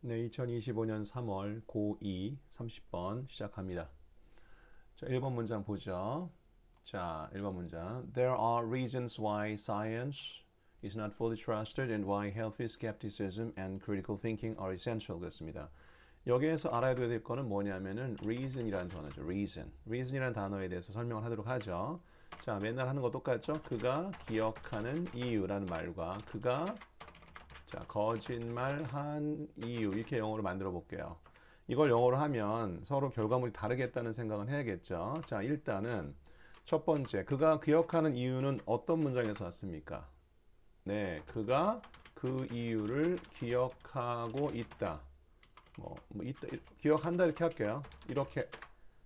네, 2025년 3월 고2 30번 시작합니다. 자, 1번 문장 보죠. 자, 1번 문장. There are reasons why science is not fully trusted and why healthy skepticism and critical thinking are essential. 그렇습니다. 여기에서 알아야 될 거는 뭐냐면은 reason이라는 단어죠. reason이라는 단어에 대해서 설명을 하도록 하죠. 자, 맨날 하는 거 똑같죠? 그가 기억하는 이유라는 말과 그가 자, 거짓말한 이유 이렇게 영어로 만들어 볼게요. 이걸 영어로 하면 서로 결과물이 다르겠다는 생각은 해야겠죠. 자, 일단은 첫 번째, 그가 기억하는 이유는 어떤 문장에서 왔습니까? 네, 그가 그 이유를 기억하고 있다. 있다, 기억한다 이렇게 할게요. 이렇게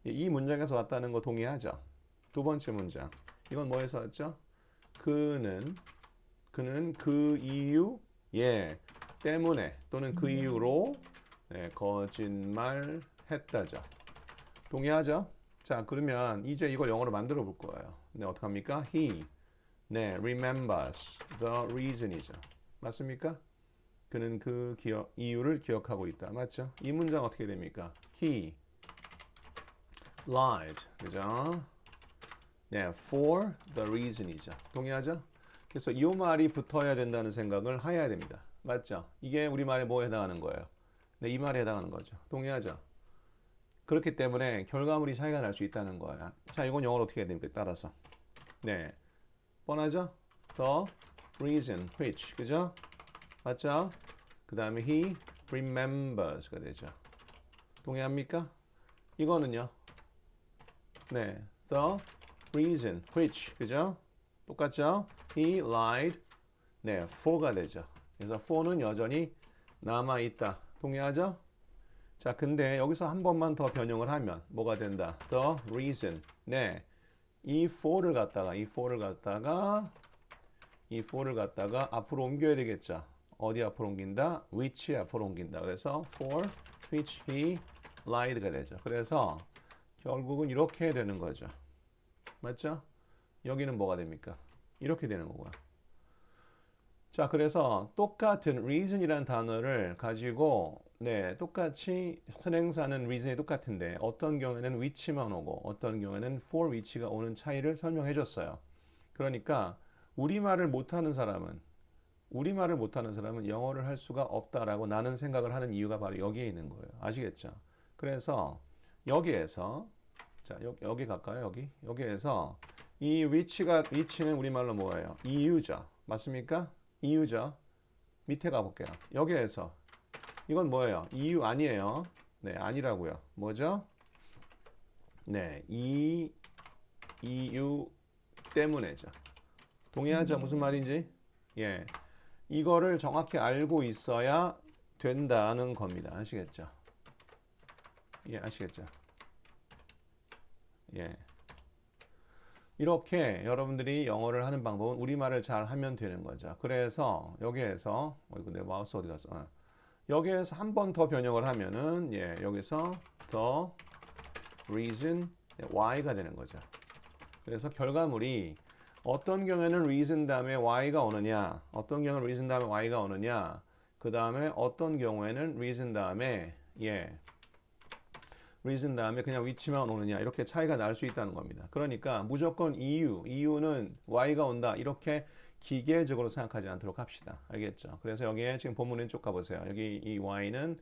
이 문장에서 왔다는 거 동의하죠. 두 번째 문장, 이건 뭐에서 왔죠? 그는 그 이유 때문에 또는 그 이유로 거짓말했다죠. 동의하죠? 자, 그러면 이제 이걸 영어로 만들어 볼 거예요. 네, 어떡합니까? He remembers the reason이죠. 맞습니까? 그는 그 이유를 기억하고 있다. 맞죠? 이 문장 어떻게 됩니까? He lied. 그죠? 네, for the reason이죠. 동의하죠? 그래서 이 말이 붙어야 된다는 생각을 해야 됩니다. 맞죠? 이게 우리말에 뭐에 해당하는 거예요? 네, 이 말에 해당하는 거죠. 동의하죠? 그렇기 때문에 결과물이 차이가 날 수 있다는 거예요. 자, 이건 영어로 어떻게 해야 됩니까? 따라서. 네, 뻔하죠? The reason which, 그죠? 맞죠? 그 다음에 he remembers가 되죠. 동의합니까? 이거는요? 네, the reason which, 그죠? 똑같죠? He lied. 네, for가 되죠. 그래서 for는 여전히 남아있다. 동의하죠? 자, 근데 여기서 한 번만 더 변형을 하면 뭐가 된다? The reason. 네, 이 for를 갖다가 앞으로 옮겨야 되겠죠. 어디 앞으로 옮긴다? which 앞으로 옮긴다. 그래서 for which he lied가 되죠. 그래서 결국은 이렇게 되는 거죠. 맞죠? 여기는 뭐가 됩니까? 이렇게 되는 거고요. 자, 그래서 똑같은 reason이라는 단어를 가지고 똑같이 선행사는 reason이 똑같은데 어떤 경우에는 which만 오고 어떤 경우에는 for which가 오는 차이를 설명해 줬어요. 그러니까 우리말을 못하는 사람은 영어를 할 수가 없다라고 나는 생각을 하는 이유가 바로 여기에 있는 거예요. 아시겠죠? 그래서 여기에서 자, 여기 갈까요? 여기에서 이 which는 우리말로 뭐예요? 이유죠. 맞습니까? 이유죠. 밑에 가볼게요. 여기에서 이건 뭐예요? 이유 아니에요. 네, 아니라고요. 뭐죠? 네, 이유 때문에죠. 동의하죠? 무슨 말인지? 예, 이거를 정확히 알고 있어야 된다는 겁니다. 아시겠죠? 예, 아시겠죠? 예. 이렇게 여러분들이 영어를 하는 방법은 우리말을 잘 하면 되는 거죠. 그래서 여기에서 내 마우스 어디 갔어? 여기에서 한 번 더 변형을 하면은 여기서 the reason why가 되는 거죠. 그래서 결과물이 어떤 경우에는 reason 다음에 y가 오느냐, 어떤 경우는 reason 다음에 y가 오느냐, 그 다음에 어떤 경우에는 reason 다음에 reason 다음에 그냥 위치만 오느냐 이렇게 차이가 날 수 있다는 겁니다. 그러니까 무조건 이유는 y가 온다 이렇게 기계적으로 생각하지 않도록 합시다. 알겠죠? 그래서 여기에 지금 본문 왼쪽 가보세요. 여기 이 y는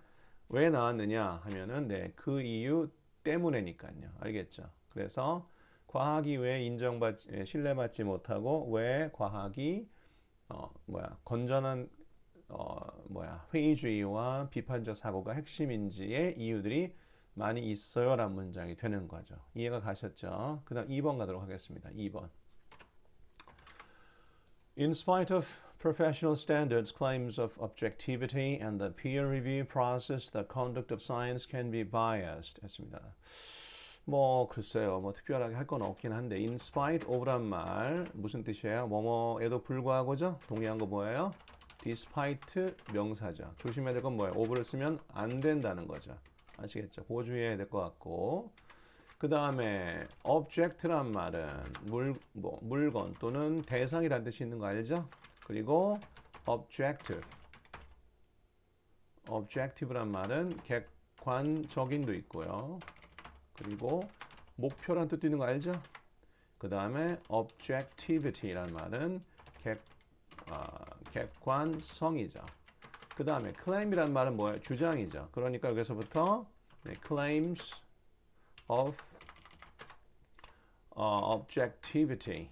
왜 나왔느냐 하면은 그 이유 때문에니까요. 알겠죠? 그래서 과학이 왜 신뢰받지 못하고 왜 과학이 건전한 회의주의와 비판적 사고가 핵심인지의 이유들이 많이 있어요 라는 문장이 되는 거죠. 이해가 가셨죠? 그 다음 2번 가도록 하겠습니다. 2번. In spite of professional standards, claims of objectivity and the peer review process, the conduct of science can be biased. 했습니다. 글쎄요. 특별하게 할 건 없긴 한데 in spite of란 말 무슨 뜻이에요? 뭐뭐에도 불구하고죠? 동의한 거 뭐예요? despite 명사죠. 조심해야 될 건 뭐예요? of를 쓰면 안 된다는 거죠. 아시겠죠? 그거 주의해야 될 것 같고 그 다음에 object란 말은 물건 또는 대상이라는 뜻이 있는 거 알죠? 그리고 objective objective란 말은 객관적인도 있고요. 그리고 목표란 뜻도 있는 거 알죠? 그 다음에 objectivity란 말은 객관성이죠. 그 다음에 claim이란 말은 뭐예요? 주장이죠. 그러니까 여기서부터 네, claims of objectivity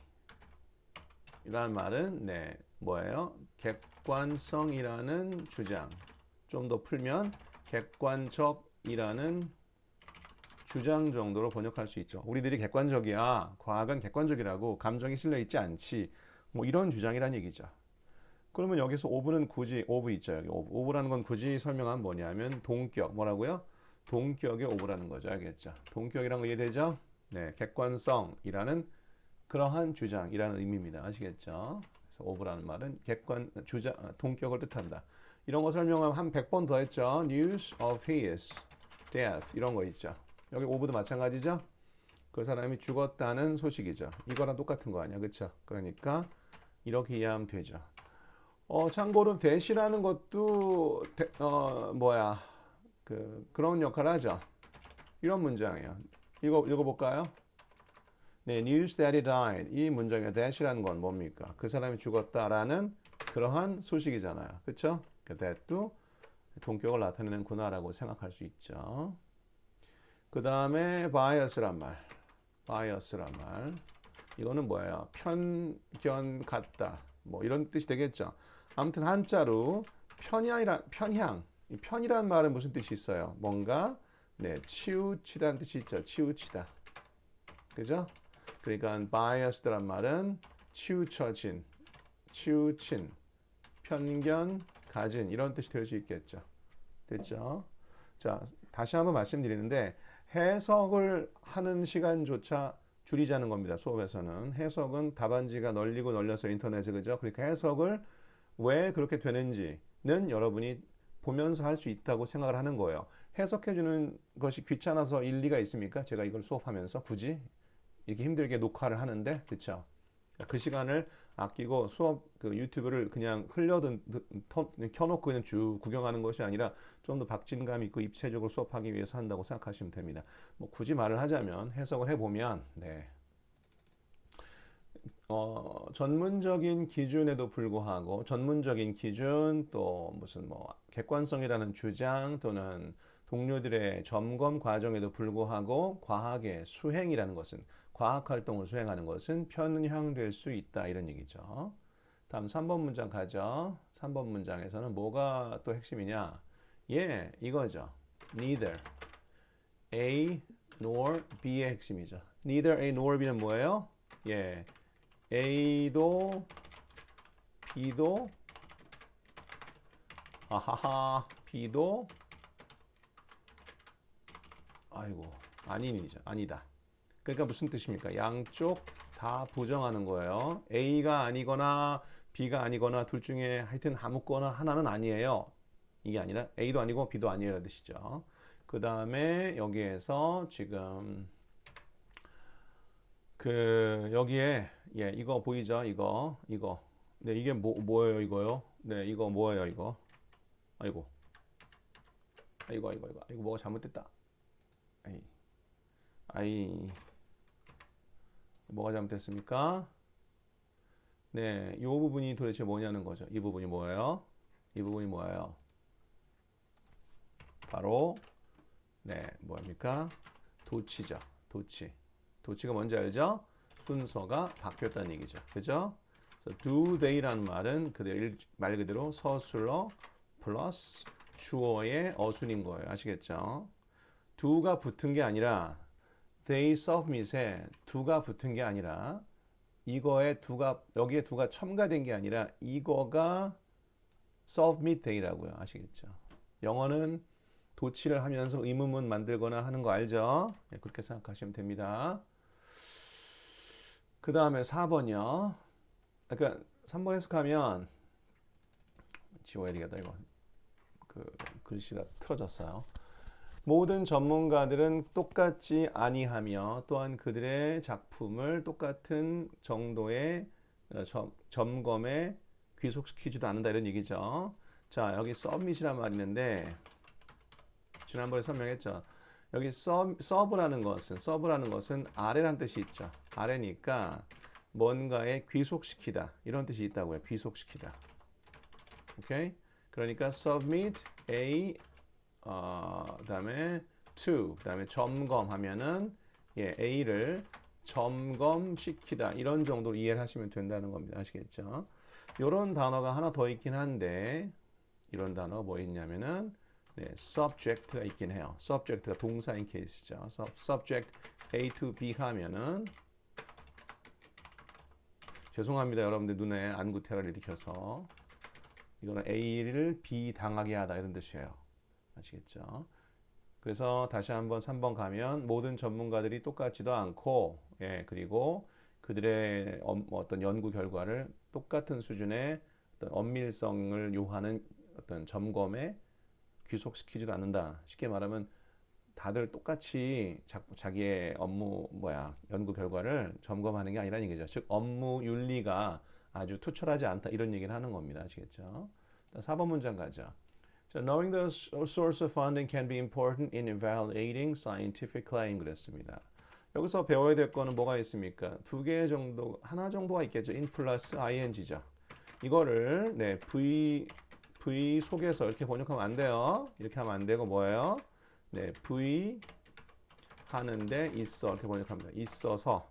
이라는 말은 네, 뭐예요? 객관성이라는 주장. 좀 더 풀면 객관적이라는 주장 정도로 번역할 수 있죠. 우리들이 객관적이야. 과학은 객관적이라고 감정이 실려 있지 않지. 뭐 이런 주장이란 얘기죠. 그러면 여기서 오브는 굳이 오브 있죠. 여기 오브. 오브라는 건 굳이 설명하면 뭐냐면 동격. 뭐라고요? 동격의 오브라는 거죠. 알겠죠? 동격이라는 거 이해되죠? 네, 객관성이라는 그러한 주장이라는 의미입니다. 아시겠죠? 그래서 오브라는 말은 동격을 뜻한다. 이런 거 설명하면 한 100번 더 했죠. News of his death 이런 거 있죠. 여기 오브도 마찬가지죠. 그 사람이 죽었다는 소식이죠. 이거랑 똑같은 거 아니야, 그렇죠? 그러니까 이렇게 이해하면 되죠. 참고로 that이라는 것도 그런 역할을 하죠. 이런 문장이에요. 읽어볼까요? 네, news that he died. 이 문장의 that이라는 건 뭡니까? 그 사람이 죽었다라는 그러한 소식이잖아요. 그렇죠? that도 동격을 나타내는구나라고 생각할 수 있죠. 그 다음에 bias란 말. 이거는 뭐예요? 편견 같다. 뭐 이런 뜻이 되겠죠. 아무튼 한자로 편향. 이 편이란 말은 무슨 뜻이 있어요? 뭔가 치우치다는 뜻이 있죠. 치우치다. 그죠? 그러니까 biased란 말은 치우친, 편견 가진 이런 뜻이 될 수 있겠죠. 됐죠? 자, 다시 한번 말씀드리는데 해석을 하는 시간조차 줄이자는 겁니다. 수업에서는 해석은 답안지가 널리고 널려서 인터넷에 그죠? 그러니까 해석을 왜 그렇게 되는지는 여러분이 보면서 할 수 있다고 생각을 하는 거예요. 해석해 주는 것이 귀찮아서 일리가 있습니까? 제가 이걸 수업하면서 굳이 이렇게 힘들게 녹화를 하는데, 그렇죠? 그 시간을 아끼고 수업 유튜브를 그냥 켜놓고 그냥 쭉 구경하는 것이 아니라 좀 더 박진감 있고 입체적으로 수업하기 위해서 한다고 생각하시면 됩니다. 뭐 굳이 말을 하자면 해석을 해보면 전문적인 기준에도 불구하고 전문적인 기준 또 무슨 객관성이라는 주장 또는 동료들의 점검 과정에도 불구하고 과학의 수행이라는 것은 과학 활동을 수행하는 것은 편향될 수 있다 이런 얘기죠. 다음 3번 문장 가죠. 3번 문장에서는 뭐가 또 핵심이냐? 이거죠. Neither A nor B의 핵심이죠. Neither A nor B는 뭐예요? A도 B도 B도 아니다. 그러니까 무슨 뜻입니까? 양쪽 다 부정하는 거예요. A가 아니거나 B가 아니거나 둘 중에 하여튼 아무거나 하나는 아니에요. 이게 아니라 A도 아니고 B도 아니라는 뜻이죠. 그 다음에 여기에서 지금 여기에 이거 보이죠? 이거 네, 이게 뭐예요 이거요? 네, 이거 뭐예요 이거? 이거 뭐가 잘못됐다. 뭐가 잘못됐습니까? 네, 이 부분이 도대체 뭐냐는 거죠. 이 부분이 뭐예요? 바로 뭐입니까? 도치죠. 도치가 뭔지 알죠? 순서가 바뀌었다는 얘기죠. 그죠? do they라는 말은 말 그대로 서술어 플러스 주어의 어순인 거예요. 아시겠죠? do가 붙은 게 아니라 they submit에 do가 붙은 게 아니라 여기에 do가 첨가된 게 아니라 이거가 submit they라고요. 아시겠죠? 영어는 도치를 하면서 의문문 만들거나 하는 거 알죠? 그렇게 생각하시면 됩니다. 그 다음에 4번이요. 그러니까 3번 해석하면 지워야 되겠다 이거. 글씨가 틀어졌어요. 모든 전문가들은 똑같지 아니하며 또한 그들의 작품을 똑같은 정도의 점검에 귀속시키지도 않는다 이런 얘기죠. 자, 여기 submit이란 말이 있는데 지난번에 설명했죠. 여기 서브라는 것은 아래란 뜻이 있죠. 아래니까 뭔가에 귀속시키다 이런 뜻이 있다고요. 귀속시키다. 오케이? 그러니까 submit a 그다음에 to 그다음에 점검하면은 A를 점검시키다 이런 정도로 이해를 하시면 된다는 겁니다. 아시겠죠? 이런 단어가 하나 더 있긴 한데 이런 단어가 뭐 있냐면은 subject가 있긴 해요. subject가 동사인 케이스죠. subject A to B 하면은 죄송합니다. 여러분들 눈에 안구테러를 일으켜서 이거는 A를 B 당하게 하다 이런 뜻이에요. 아시겠죠? 그래서 다시 한번 3번 가면 모든 전문가들이 똑같지도 않고 그리고 그들의 어떤 연구 결과를 똑같은 수준의 어떤 엄밀성을 요하는 어떤 점검에 귀속시키지도 않는다. 쉽게 말하면 다들 똑같이 자기의 연구 결과를 점검하는 게 아니라는 얘기죠. 즉 업무 윤리가 아주 투철하지 않다 이런 얘기를 하는 겁니다. 아시겠죠? 4번 문장 가죠. So knowing the source of funding can be important in evaluating scientific claim 그랬습니다. 여기서 배워야 될 거는 뭐가 있습니까? 두 개 정도, 하나 정도가 있겠죠. in 플러스 ing죠. 이거를 V 속에서 이렇게 번역하면 안 돼요. 이렇게 하면 안 되고 뭐예요? V 하는데 있어 이렇게 번역합니다. 있어서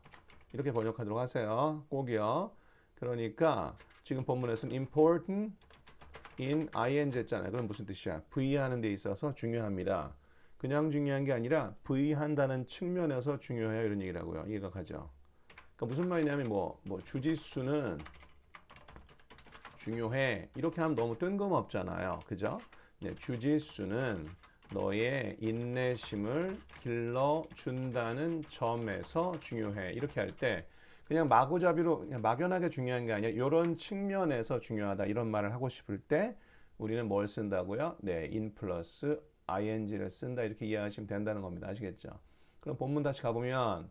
이렇게 번역하도록 하세요. 꼭이요. 그러니까 지금 본문에서는 important in ing 했잖아요. 그럼 무슨 뜻이야? V 하는 데 있어서 중요합니다. 그냥 중요한 게 아니라 V 한다는 측면에서 중요해요. 이런 얘기라고요. 이해가 가죠? 그러니까 무슨 말이냐면 주짓수는 중요해. 이렇게 하면 너무 뜬금없잖아요. 그죠? 주짓수는 너의 인내심을 길러준다는 점에서 중요해. 이렇게 할 때 그냥 마구잡이로 그냥 막연하게 중요한 게 아니라 이런 측면에서 중요하다. 이런 말을 하고 싶을 때 우리는 뭘 쓴다고요? in 플러스 ing를 쓴다. 이렇게 이해하시면 된다는 겁니다. 아시겠죠? 그럼 본문 다시 가보면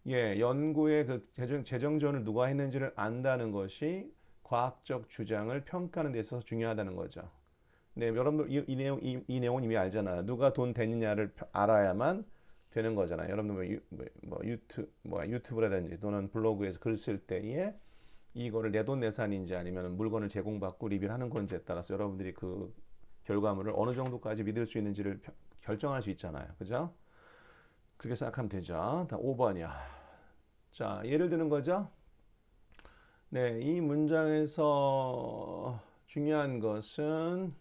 연구의 그 재정 지원을 누가 했는지를 안다는 것이 과학적 주장을 평가하는 데 있어서 중요하다는 거죠. 여러분들 이 내용은 이미 알잖아요. 누가 돈 되느냐를 알아야만 되는 거잖아요. 여러분들 유튜브라든지 또는 블로그에서 글 쓸 때에 이거를 내돈내산인지 아니면 물건을 제공받고 리뷰를 하는 건지에 따라서 여러분들이 그 결과물을 어느 정도까지 믿을 수 있는지를 결정할 수 있잖아요. 그죠? 그렇게 생각하면 되죠. 다 5번이야. 자, 예를 드는 거죠. 이 문장에서 중요한 것은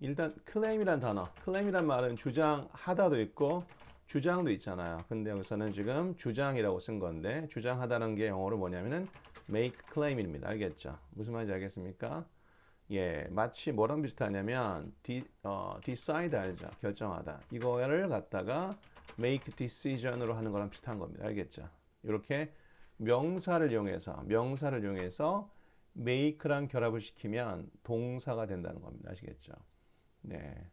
일단 클레임이란 단어. 클레임이란 말은 주장하다도 있고 주장도 있잖아요. 근데 여기서는 지금 주장이라고 쓴 건데 주장하다는 게 영어로 뭐냐면은 make claim입니다. 알겠죠? 무슨 말인지 알겠습니까? 마치 뭐랑 비슷하냐면 decide 알죠? 결정하다. 이거를 갖다가 make decision으로 하는 거랑 비슷한 겁니다. 알겠죠? 이렇게 명사를 이용해서 make랑 결합을 시키면 동사가 된다는 겁니다. 아시겠죠?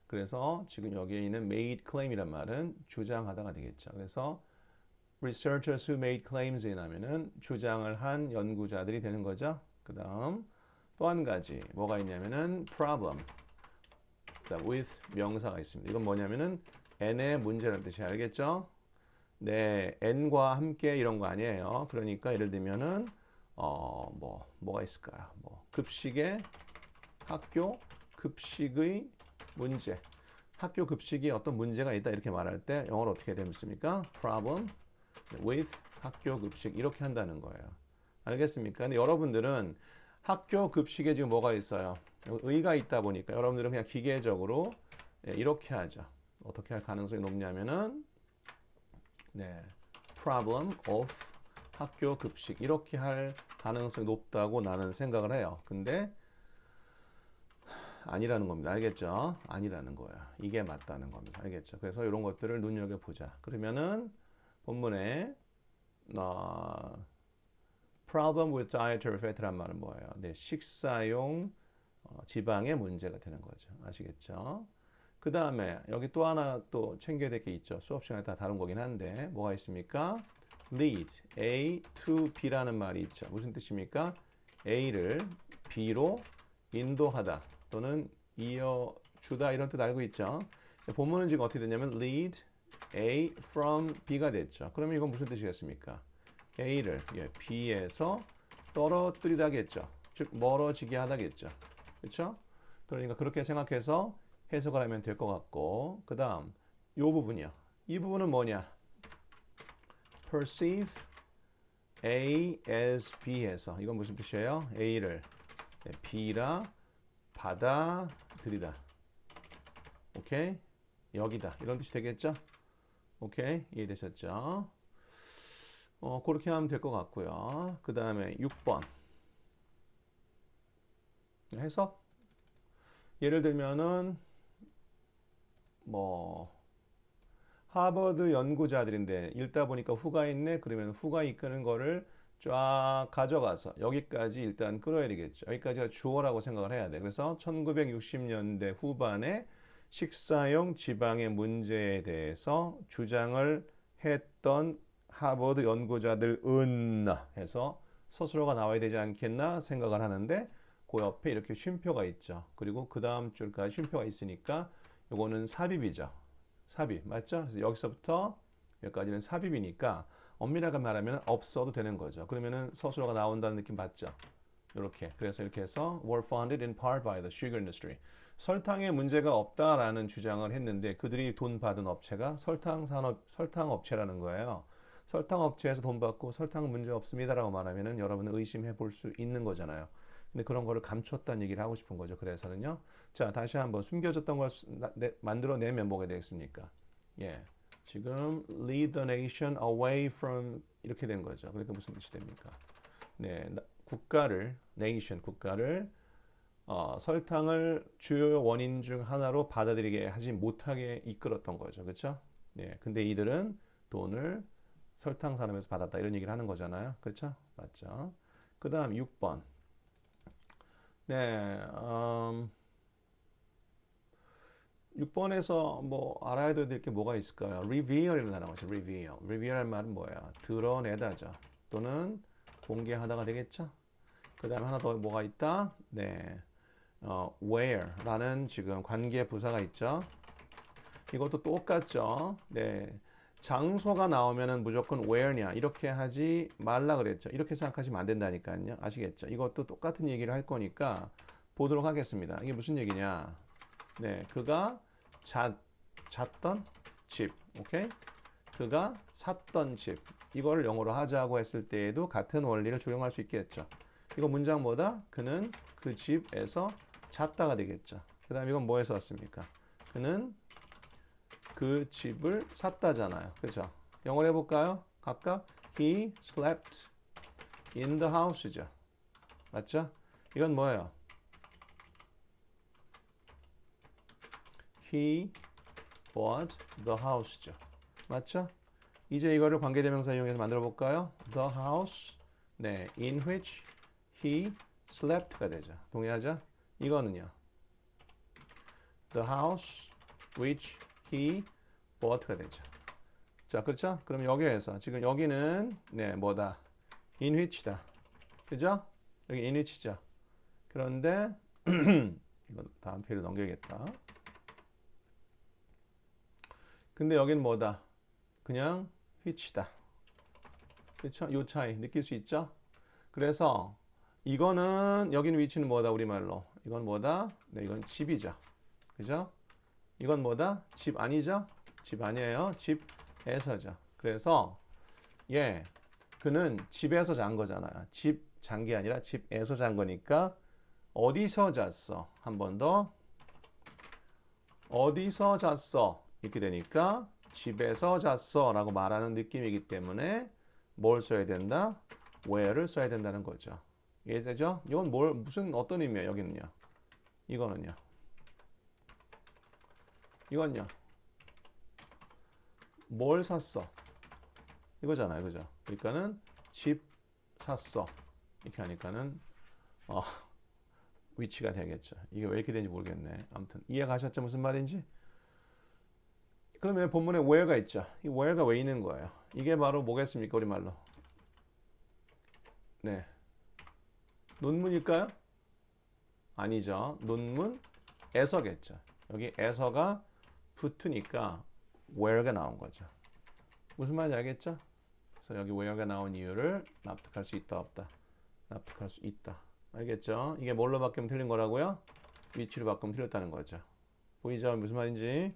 그래서 지금 여기에 있는 made claim이란 말은 주장하다가 되겠죠. 그래서 researchers who made claims 하면은 주장을 한 연구자들이 되는 거죠. 그 다음 또 한 가지 뭐가 있냐면은 problem with 명사가 있습니다. 이건 뭐냐면은 n의 문제라는 뜻이 알겠죠? n과 함께 이런 거 아니에요. 그러니까 예를 들면은 뭐가 있을까요? 학교 급식의 문제. 학교 급식이 어떤 문제가 있다 이렇게 말할 때 영어로 어떻게 되겠습니까? problem with 학교 급식 이렇게 한다는 거예요. 알겠습니까? 근데 여러분들은 학교 급식에 지금 뭐가 있어요? 의가 있다 보니까 여러분들은 그냥 기계적으로 이렇게 하죠. 어떻게 할 가능성이 높냐면은 problem of 학교 급식 이렇게 할 가능성이 높다고 나는 생각을 해요. 근데 아니라는 겁니다. 알겠죠? 아니라는 거야. 이게 맞다는 겁니다. 알겠죠? 그래서 이런 것들을 눈여겨보자. 그러면은 본문에 problem with dietary fat란 말은 뭐예요? 식사용 지방의 문제가 되는 거죠. 아시겠죠? 그 다음에 여기 또 하나 또 챙겨야 될 게 있죠. 수업 시간에 다 다룬 거긴 한데 뭐가 있습니까? lead A to B라는 말이 있죠. 무슨 뜻입니까? A를 B로 인도하다 또는 이어주다 이런 뜻 알고 있죠? 본문은 지금 어떻게 됐냐면 lead A from B가 됐죠. 그러면 이건 무슨 뜻이겠습니까? A를 B에서 떨어뜨리다겠죠. 즉 멀어지게 하다겠죠. 그렇죠? 그러니까 그렇게 생각해서 해석을 하면 될 것 같고 그 다음 이 부분이요. 이 부분은 뭐냐? perceive A as B에서 이건 무슨 뜻이에요? A를 B라 받아들이다. 오케이? 여기다. 이런 뜻이 되겠죠? 오케이? 이해되셨죠? 그렇게 하면 될 것 같고요. 그 다음에 6번. 해석? 예를 들면은 뭐 하버드 연구자들인데 읽다 보니까 후가 있네. 그러면 후가 이끄는 거를 쫙 가져가서 여기까지 일단 끌어야 되겠죠. 여기까지가 주어라고 생각을 해야 돼. 그래서 1960년대 후반에 식사용 지방의 문제에 대해서 주장을 했던 하버드 연구자들은 해서 스스로가 나와야 되지 않겠나 생각을 하는데 그 옆에 이렇게 쉼표가 있죠. 그리고 그 다음 줄까지 쉼표가 있으니까 요거는 삽입이죠. 삽입 맞죠? 그래서 여기서부터 여기까지는 삽입이니까 엄밀하게 말하면 없어도 되는 거죠. 그러면은 스스로가 나온다는 느낌 받죠. 이렇게 그래서 이렇게 해서 were founded in part by the sugar industry. 설탕에 문제가 없다라는 주장을 했는데 그들이 돈 받은 업체가 설탕 업체라는 거예요. 설탕 업체에서 돈 받고 설탕 문제 없습니다라고 말하면은 여러분은 의심해 볼 수 있는 거잖아요. 근데 그런 거를 감췄다는 얘기를 하고 싶은 거죠. 그래서는요. 자, 다시 한번 숨겨졌던 걸 만들어내면 뭐가 되겠습니까? 예. 지금 lead the nation away from 이렇게 된 거죠. 그러니까 무슨 뜻이 됩니까? 네, 국가를 설탕을 주요 원인 중 하나로 받아들이게 하지 못하게 이끌었던 거죠. 그렇죠? 네, 근데 이들은 돈을 설탕 산업에서 받았다 이런 얘기를 하는 거잖아요. 그렇죠? 맞죠? 그 다음 6번. 네, 6번에서 뭐 알아야 될 게 뭐가 있을까요? reveal이라는 단어가 있어요. reveal할 말은 뭐야? 드러내다죠. 또는 공개하다가 되겠죠? 그 다음에 하나 더 뭐가 있다? 네, where라는 지금 관계 부사가 있죠. 이것도 똑같죠. 네, 장소가 나오면은 무조건 where냐 이렇게 하지 말라 그랬죠. 이렇게 생각하시면 안 된다니까요. 아시겠죠? 이것도 똑같은 얘기를 할 거니까 보도록 하겠습니다. 이게 무슨 얘기냐? 네, 그가 잤던 집, 오케이? 그가 샀던 집. 이거를 영어로 하자고 했을 때에도 같은 원리를 적용할 수 있겠죠. 이거 문장 뭐다? 그는 그 집에서 잤다가 되겠죠. 그 다음 이건 뭐에서 왔습니까? 그는 그 집을 샀다잖아요. 그죠? 영어로 해볼까요? 각각 He slept in the house죠. 맞죠? 이건 뭐예요? He bought the house죠. 맞죠? 이제 이거를 관계대명사 이용해서 만들어 볼까요? The house, 네, in which he slept가 되죠. 동의하죠? 이거는요. The house which he bought가 되죠. 자, 그렇죠? 그럼 여기에서 지금 여기는 네, 뭐다? in which다. 그죠? 여기 in which죠. 그런데 이거 다음 페이지로 넘겨야겠다. 근데 여기는 뭐다? 그냥 which다. 그렇죠? 요 차이 느낄 수 있죠? 그래서 이거는 여기는 위치는 뭐다? 우리말로. 이건 뭐다? 네, 이건 집이죠. 그죠? 이건 뭐다? 집 아니죠? 집 아니에요. 집에서죠. 그래서 예, 그는 집에서 잔 거잖아요. 집 잔 게 아니라 집에서 잔 거니까 어디서 잤어? 한 번 더. 어디서 잤어? 이렇게 되니까 집에서 잤어 라고 말하는 느낌이기 때문에 뭘 써야 된다? where를 써야 된다는 거죠. 이해되죠? 이건 무슨 어떤 의미예요? 여기는요. 이거는요. 이건요. 뭘 샀어? 이거잖아요. 그죠? 그러니까는 집 샀어. 이렇게 하니까는 위치가 되겠죠. 이게 왜 이렇게 되는지 모르겠네. 아무튼 이해 가셨죠? 무슨 말인지? 그러면 본문에 where가 있죠. 이 where가 왜 있는 거예요? 이게 바로 뭐겠습니까? 우리말로. 네. 논문일까요? 아니죠. 논문에서겠죠. 여기 에서가 붙으니까 where가 나온 거죠. 무슨 말인지 알겠죠? 그래서 여기 where가 나온 이유를 납득할 수 있다 없다. 납득할 수 있다. 알겠죠? 이게 뭘로 바뀌면 틀린 거라고요? 위치로 바꾸면 틀렸다는 거죠. 보이죠? 무슨 말인지?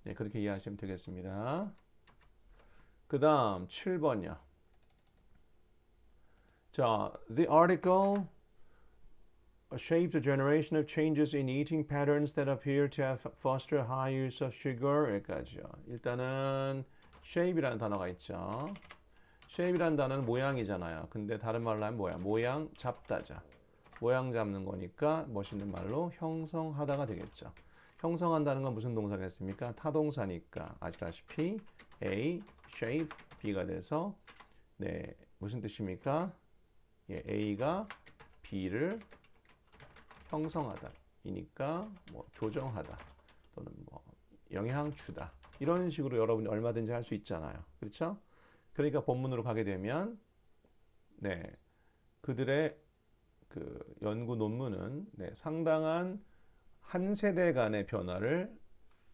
네, 그렇게 이해하시면 되겠습니다. 그 다음 7번이요. 자, the article shaped a generation of changes in eating patterns that appear to have fostered high use of sugar. 여기까지요. 일단은 shape이라는 단어가 있죠. shape이라는 단어는 모양이잖아요. 근데 다른 말로 하면 뭐야? 모양 잡다죠. 모양 잡는 거니까 멋있는 말로 형성하다가 되겠죠. 형성한다는 건 무슨 동사겠습니까? 타동사니까 아시다시피 A, shape, B가 돼서 네, 무슨 뜻입니까? 예, A가 B를 형성하다 이니까 뭐 조정하다 또는 뭐 영향 주다 이런 식으로 여러분이 얼마든지 할 수 있잖아요. 그렇죠? 그러니까 본문으로 가게 되면 네, 그들의 그 연구 논문은 네, 상당한 한 세대 간의 변화를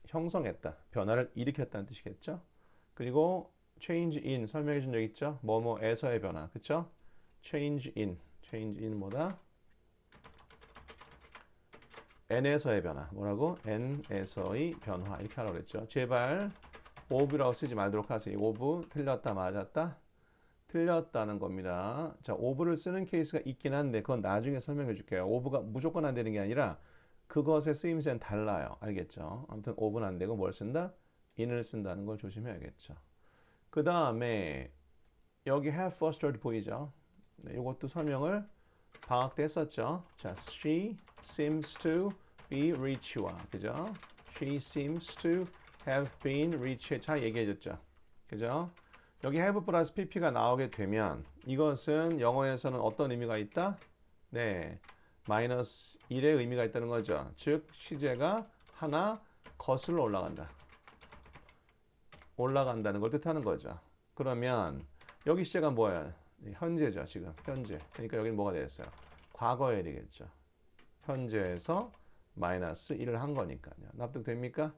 형성했다. 변화를 일으켰다는 뜻이겠죠? 그리고 change in 설명해 준 적 있죠? 뭐뭐에서의 변화. 그렇죠? change in 뭐다? n에서의 변화. 뭐라고? n에서의 변화. 이렇게 하라고 그랬죠. 제발 of라고 쓰지 말도록 하세요. of 틀렸다 맞았다? 틀렸다는 겁니다. 자, of를 쓰는 케이스가 있긴 한데 그건 나중에 설명해 줄게요. of가 무조건 안 되는 게 아니라 그것의 쓰임새는 달라요. 알겠죠? 아무튼 of는 안 되고 뭘 쓴다? in을 쓴다는 걸 조심해야겠죠. 그 다음에 여기 have fostered 보이죠? 네, 이것도 설명을 방학 때 했었죠. 자, she seems to be rich와 그죠? She seems to have been rich 잘 얘기해줬죠. 그죠? 여기 have 플러스 pp가 나오게 되면 이것은 영어에서는 어떤 의미가 있다? 네, 마이너스 1의 의미가 있다는 거죠. 즉 시제가 하나 거슬러 올라간다. 올라간다는 걸 뜻하는 거죠. 그러면 여기 시제가 뭐예요? 현재죠. 지금 현재. 그러니까 여기는 뭐가 되겠어요? 과거에 되겠죠. 현재에서 마이너스 1을 한 거니까요. 납득됩니까?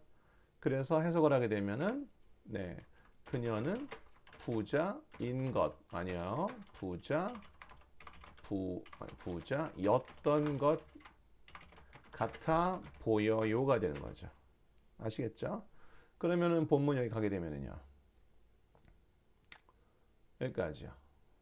그래서 해석을 하게 되면은 네, 그녀는 부자인 것 아니요. 부자였던 것 같아 보여요가 되는 거죠. 아시겠죠? 그러면은 본문 여기 가게 되면은요. 여기까지요.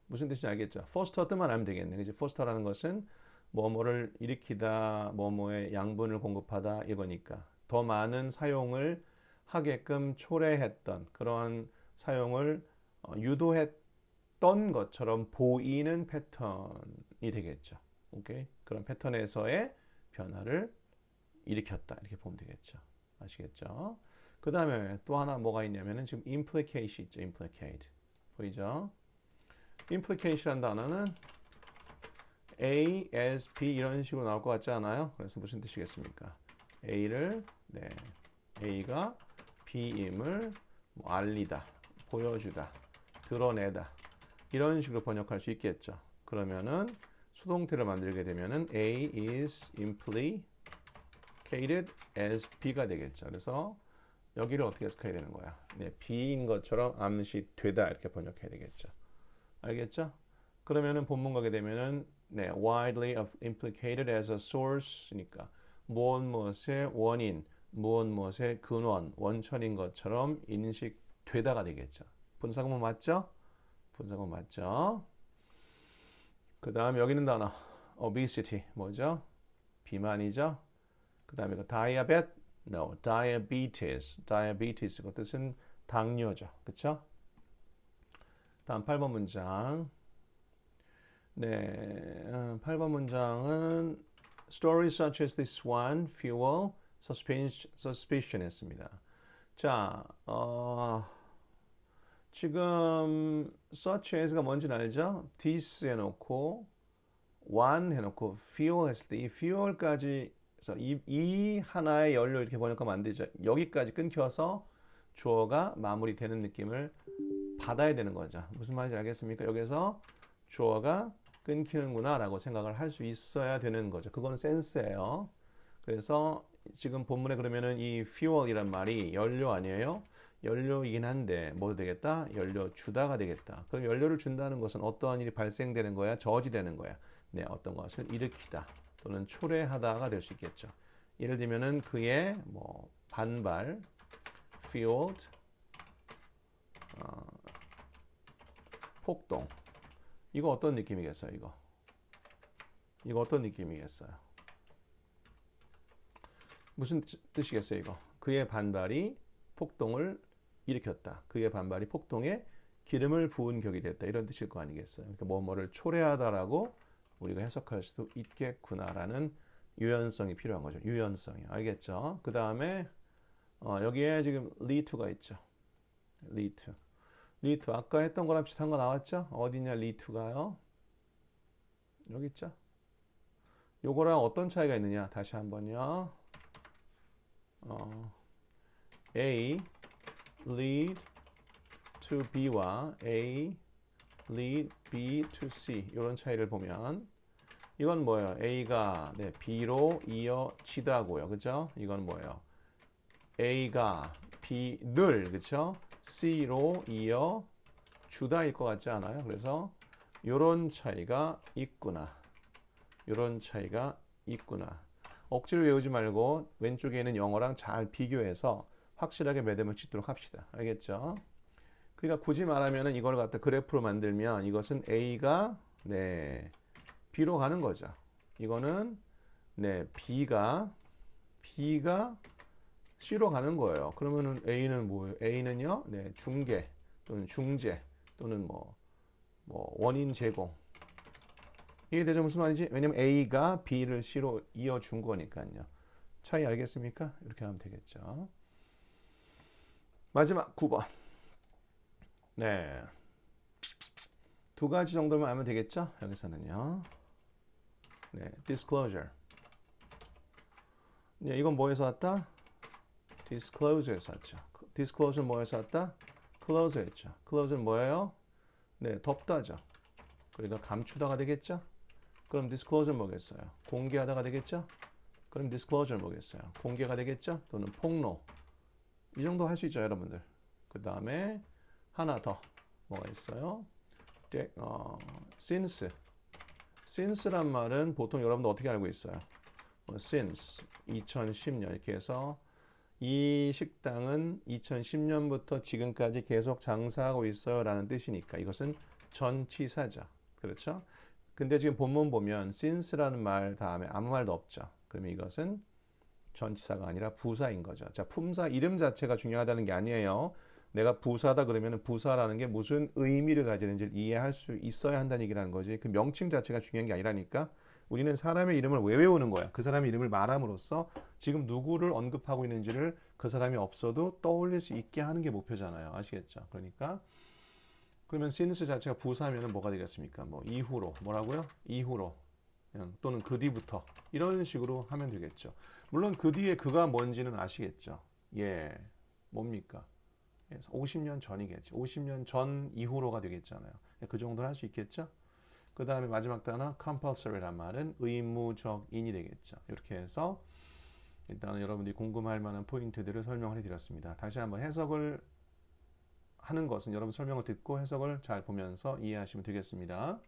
무슨 뜻인지 알겠죠? foster 뜻만 알면 되겠네. 그죠? foster라는 것은 뭐뭐를 일으키다, 뭐뭐의 양분을 공급하다 이거니까 더 많은 사용을 하게끔 초래했던 그런 사용을 유도했던 것처럼 보이는 패턴이 되겠죠. 오케이? 그런 패턴에서의 변화를 일으켰다 이렇게 보면 되겠죠. 아시겠죠? 그 다음에 또 하나 뭐가 있냐면은 지금 implicate 있죠. implicate 보이죠? implicate라는 단어는 A as B 이런 식으로 나올 것 같지 않아요? 그래서 무슨 뜻이겠습니까? A를 네, A가 B임을 뭐 알리다, 보여주다, 드러내다 이런 식으로 번역할 수 있겠죠. 그러면은 수동태를 만들게 되면은 A is implicated as B가 되겠죠. 그래서 여기를 어떻게 해석해야 되는 거야? 네, B인 것처럼 암시되다 이렇게 번역해야 되겠죠. 알겠죠? 그러면은 본문 가게 되면은 네, widely implicated as a source니까 무엇의 원인, 무엇의 근원, 원천인 것처럼 인식되다가 되겠죠. 분사구문 맞죠? 분사구문 맞죠? 그 다음 여기 있는 단어 obesity 뭐죠? 비만이죠? 그 다음에 diabetes, no, diabetes 그 뜻은 당뇨죠. 그쵸? 다음 8번 문장 네, 8번 문장은 Stories such as this one fuel suspicion 했습니다. 자, 지금 such as가 뭔지는 알죠? this 해놓고 one 해놓고 fuel 했을 때 이 fuel까지 이 하나의 연료 이렇게 번역하면 안 되죠. 여기까지 끊겨서 주어가 마무리되는 느낌을 받아야 되는 거죠. 무슨 말인지 알겠습니까? 여기서 주어가 끊기는구나 라고 생각을 할 수 있어야 되는 거죠. 그거는 센스예요. 그래서 지금 본문에 그러면은 이 fuel이란 말이 연료 아니에요? 연료이긴 한데 뭐 되겠다? 연료 주다가 되겠다. 그럼 연료를 준다는 것은 어떠한 일이 발생되는 거야? 저지되는 거야. 네, 어떤 것을 일으키다 또는 초래하다가 될 수 있겠죠. 예를 들면은 그의 뭐 반발, fueled, 폭동. 이거 어떤 느낌이겠어요? 이거 어떤 느낌이겠어요? 무슨 뜻이겠어요? 이거 그의 반발이 폭동을 일으켰다. 그의 반발이 폭동에 기름을 부은 격이 됐다. 이런 뜻일 거 아니겠어요? 그러니까 뭐뭐를 초래하다라고 우리가 해석할 수도 있겠구나라는 유연성이 필요한 거죠. 유연성이. 알겠죠? 그 다음에 여기에 지금 lead to가 있죠. lead to. lead to. 아까 했던 거랑 비슷한 거 나왔죠? 어디냐 lead to가요? 여기 있죠? 요거랑 어떤 차이가 있느냐? 다시 한번요. A lead to B와 A lead B to C 이런 차이를 보면 이건 뭐예요? A가 네, B로 이어지다고요. 그죠? 이건 뭐예요? A가 B를 그죠? C로 이어주다일 것 같지 않아요? 그래서 이런 차이가 있구나. 이런 차이가 있구나. 억지로 외우지 말고 왼쪽에 있는 영어랑 잘 비교해서 확실하게 매듭을 짓도록 합시다. 알겠죠? 그러니까 굳이 말하면 이걸 갖다 그래프로 만들면 이것은 A가 네, B로 가는 거죠. 이거는 네, B가 C로 가는 거예요. 그러면은 A는 뭐예요? A는요, 네, 중개 또는 중재 또는 뭐 원인 제공. 이해되죠? 무슨 말인지? 왜냐면 A가 B를 C로 이어준 거니까요. 차이 알겠습니까? 이렇게 하면 되겠죠. 마지막 9번. 네. 두 가지 정도만 알면 되겠죠? 여기서는요. 네, disclosure. 네, 이건 뭐에서 왔다? disclosure에서 왔죠. disclosure 뭐에서 왔다? close였죠. close는 뭐예요? 네, 덮다죠. 그러니까 감추다가 되겠죠? 그럼 disclosure 뭐겠어요? 공개하다가 되겠죠? 그럼 disclosure 뭐겠어요? 공개가 되겠죠? 또는 폭로. 이 정도 할 수 있죠, 여러분들. 그 다음에 하나 더 뭐가 있어요? since. since란 말은 보통 여러분들 어떻게 알고 있어요? since 2010년 이렇게 해서 이 식당은 2010년부터 지금까지 계속 장사하고 있어요 라는 뜻이니까 이것은 전치사죠. 그렇죠? 근데 지금 본문 보면 since라는 말 다음에 아무 말도 없죠. 그러면 이것은 전치사가 아니라 부사인 거죠. 자, 품사 이름 자체가 중요하다는 게 아니에요. 내가 부사다 그러면 부사라는 게 무슨 의미를 가지는지를 이해할 수 있어야 한다는 얘기라는 거지. 그 명칭 자체가 중요한 게 아니라니까. 우리는 사람의 이름을 왜 외우는 거야? 그 사람의 이름을 말함으로써 지금 누구를 언급하고 있는지를 그 사람이 없어도 떠올릴 수 있게 하는 게 목표잖아요. 아시겠죠? 그러니까 그러면 since 자체가 부사하면 뭐가 되겠습니까? 뭐 이후로 뭐라고요? 이후로 또는 그 뒤부터 이런 식으로 하면 되겠죠. 물론 그 뒤에 그가 뭔지는 아시겠죠. 예, 뭡니까? 50년 전이겠죠. 50년 전 이후로가 되겠잖아요. 그 정도는 할 수 있겠죠. 그 다음에 마지막 단어 compulsory란 말은 의무적인이 되겠죠. 이렇게 해서 일단은 여러분들이 궁금할 만한 포인트들을 설명을 해드렸습니다. 다시 한번 해석을 하는 것은 여러분 설명을 듣고 해석을 잘 보면서 이해하시면 되겠습니다.